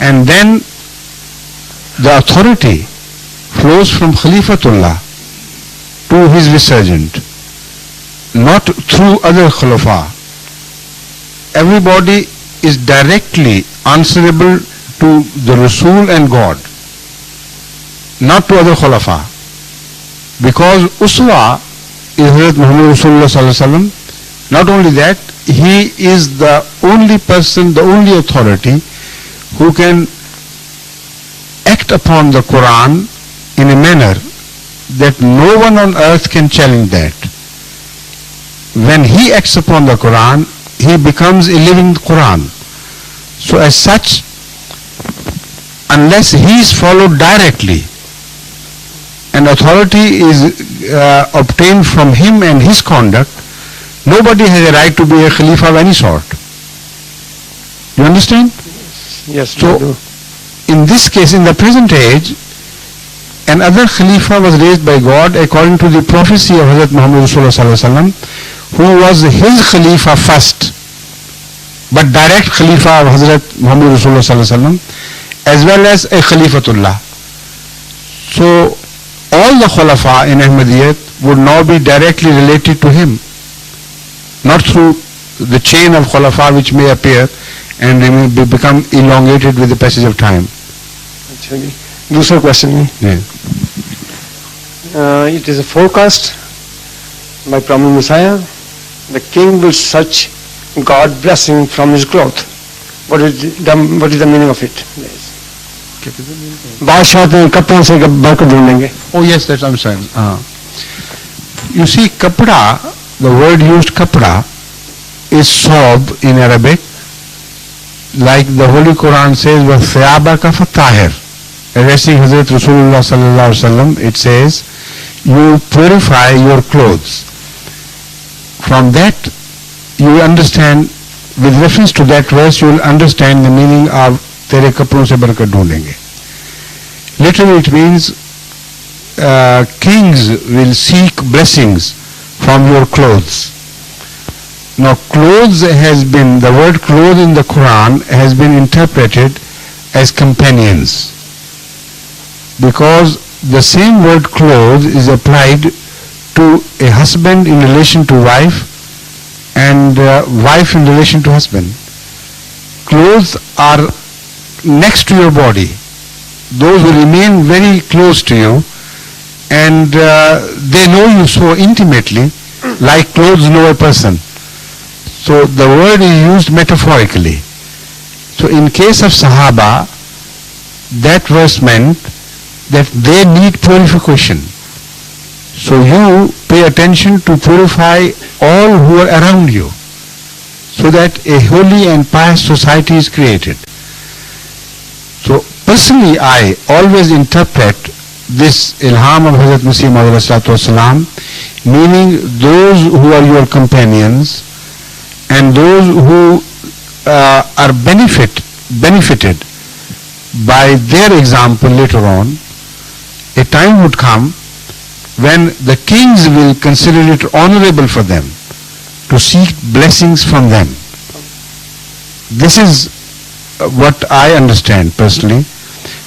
And then the authority flows from Khalifatullah to his vicegerent, not through other Khulafa. Everybody is directly answerable to the Rasul and God, not to other Khulafa. Because Uswa is Hazrat Muhammad Rasulullah Sallallahu Alaihi Wasallam. Not only that, he is the only person, the only authority who can act upon the Quran in a manner that no one on earth can challenge that. When he acts upon the Quran, he becomes a living Quran. So as such, unless he is followed directly, and authority is obtained from him and his conduct, nobody has a right to be a Khalifa of any sort. You understand? Yes. So, in this case, in the present age, another Khalifa was raised by God according to the prophecy of Hazrat Muhammad Rasulullah Sallallahu Alaihi Wasallam, who was his Khalifa first, but direct Khalifa of Hazrat Muhammad Rasulullah Sallallahu Alaihi Wasallam, as well as a Khalifatullah. So, all the Khulafa in Ahmadiyyat would now be directly related to him, not through the chain of Khulafa which may appear and they may become elongated with the passage of time. दूसरा question में Yeah. It is a forecast by Prophet Messiah. The king will search God blessing from his cloth. What is the meaning of it? बादशाह तो कपड़ों से बरकत ढूंढेंगे. Oh yes, that's I'm saying. You see, kapda, the word used kapda is sob in Arabic, like the Holy Quran says, وَثِيَابَكَ فَطَّاهِرْ. Addressing Hazrat Rasulullah Sallallahu Alaihi Wasallam, it says, you purify your clothes. From that, you will understand, with reference to that verse, you will understand the meaning of तेरे कपड़ों से बरकत ढूंढेंगे. Literally it means kings will seek blessings from your clothes. Now clothes has been, the word clothes in the Quran has been interpreted as companions, because the same word clothes is applied to a husband in relation to wife and wife in relation to husband. Clothes are next to your body. Those who remain very close to you and they know you so intimately, like clothes know a person. So the word is used metaphorically. So in case of Sahaba, that verse meant that they need purification. So you pay attention to purify all who are around you, so that a holy and pious society is created. So personally, I always interpret this ilham of Hazrat Masih Maud, meaning those who are your companions and those who are benefited by their example later on. A time would come when the kings will consider it honorable for them to seek blessings from them. This is what I understand personally,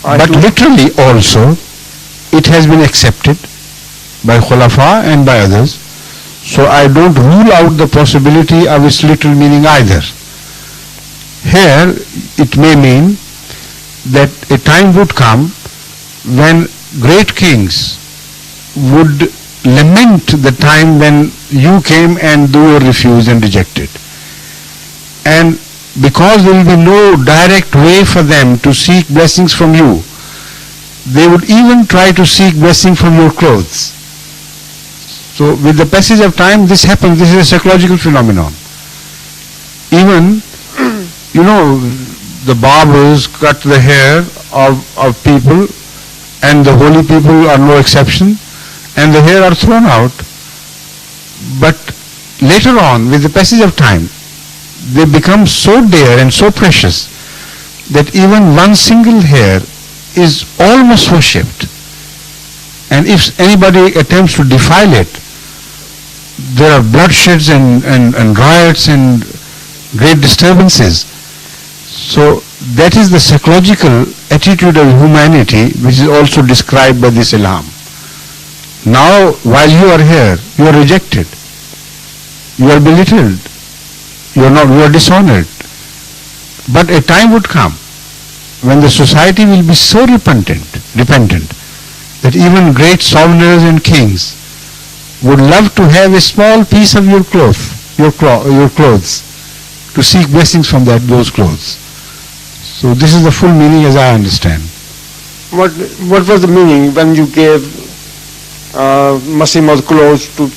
but literally also it has been accepted by Khulafa and by others, so I don't rule out the possibility of its literal meaning either. Here it may mean that a time would come when great kings would lament the time when you came and they were refused and rejected. And because there will be no direct way for them to seek blessings from you, they would even try to seek blessing from your clothes. So with the passage of time this happens. This is a psychological phenomenon. Even, you know, the barbers cut the hair of people, and the holy people are no exception, and the hair are thrown out. But later on, with the passage of time, they become so dear and so precious that even one single hair is almost worshipped. And if anybody attempts to defile it, there are bloodsheds and riots and great disturbances. So that is the psychological attitude of humanity which is also described by this ilham. Now, while you are here, you are rejected, you are belittled, you are dishonored. But a time would come when the society will be so repentant that even great sovereigns and kings would love to have a small piece of your clothes, to seek blessings from those clothes. So this is the full meaning as I understand. What was the meaning when you gave Masih Maud clothes to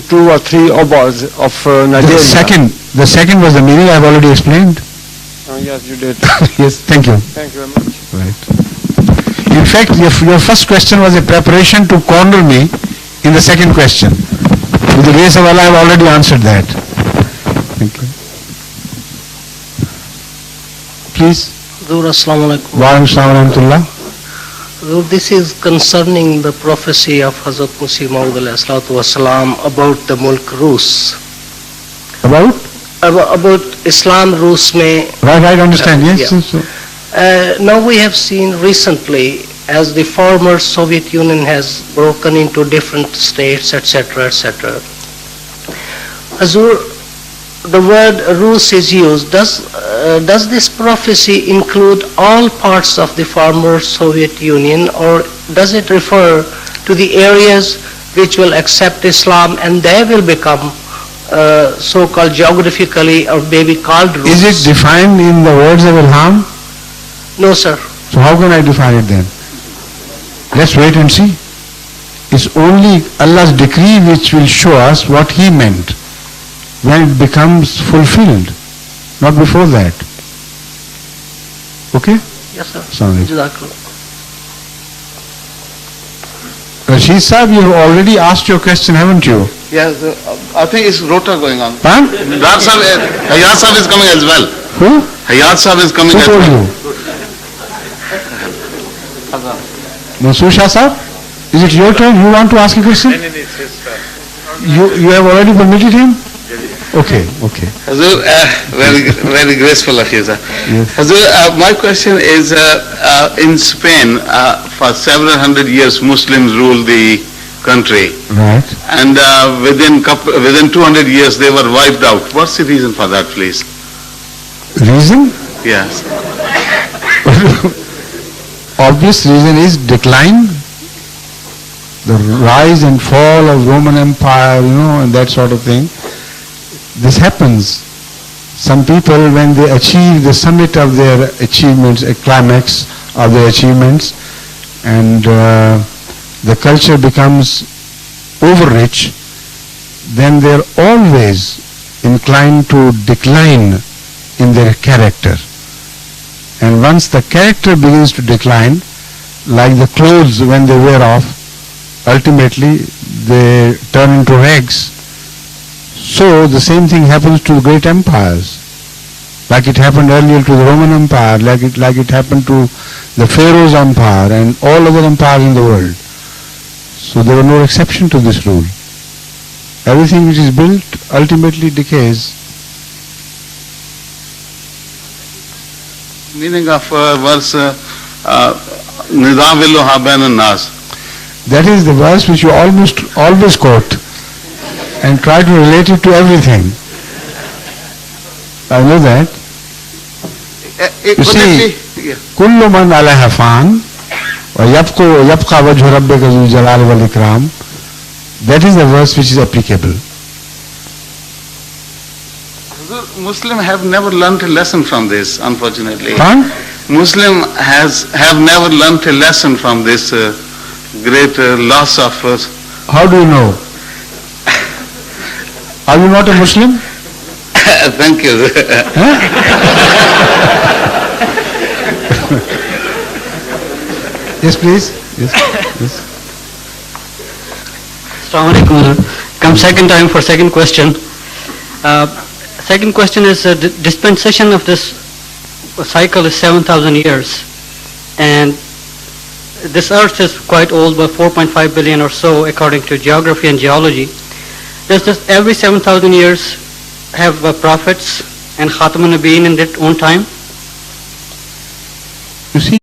2 or 3 obas of Nigeria? The second was the meaning I have already explained. Yes, you did. Yes, thank you. Thank you very much. Right. In fact, your first question was a preparation to corner me in the second question. With the grace of Allah, I have already answered that. Thank you. Please. Assalamu alaikum. Wa alaikum assalam wa rahmatullah. This is concerning the prophecy of Hazrat Masih Maud alayhi salatu wasalam about the Mulk Rus. About Islam Rus mein. Right, I understand, yes. Yeah. Now we have seen recently as the former Soviet Union has broken into different states, etc., etc. Hazur, the word Rus is used. Does this prophecy include all parts of the former Soviet Union, or does it refer to the areas which will accept Islam and they will become so-called geographically or maybe called Rus? Is it defined in the words of Ilham? No, sir. So how can I define it then? Let's wait and see. It's only Allah's decree which will show us what He meant when it becomes fulfilled, not before that. Okay? Yes, sir. Sorry. Jazakallah. Rashid Sahib, you have already asked your question, haven't you? Yes, I think it's rota going on. Huh? Hayat Sahib is coming as well. Who? Hayat Sahib is coming Who as told well. you? Mansoor Shah Sahib? Is it your turn? You want to ask a question? You have already permitted him? Okay. Hazur, very graceful of you, sir. Yes. Hazur, my question is, in Spain, for several hundred years, Muslims ruled the country, Right. and within 200 years, they were wiped out. What's the reason for that, please? Reason? Yes. Obvious reason is decline, the rise and fall of Roman Empire, and that sort of thing. This happens. Some people, when they achieve the summit of their achievements, a climax of their achievements, and the culture becomes overrich, then they're always inclined to decline in their character. And once the character begins to decline, like the clothes when they wear off, ultimately they turn into rags. So the same thing happens to great empires, like it happened earlier to the Roman Empire, like it happened to the Pharaoh's Empire and all other empires in the world. So there was no exception to this rule. Everything which is built ultimately decays. Meaning of verse, Nizam willu haben nas. That is the verse which you almost always quote and try to relate it to everything. I know that. You see, kullu man alayha fan wa yabqa wajhu rabbika dhul jalali wal ikram. That is the verse which is applicable. Muslims have never learnt a lesson from this, unfortunately. Huh? Muslim have never learnt a lesson from this great loss of. How do you know? Are you not a Muslim? Thank you. Huh? Yes, please. Yes. Assalamu alaikum. Come second time for second question. Second question is the dispensation of this cycle is 7,000 years, and this earth is quite old, but 4.5 billion or so according to geography and geology. Does this every 7,000 years have prophets and Khatamun Nabiyyin in their own time? You see,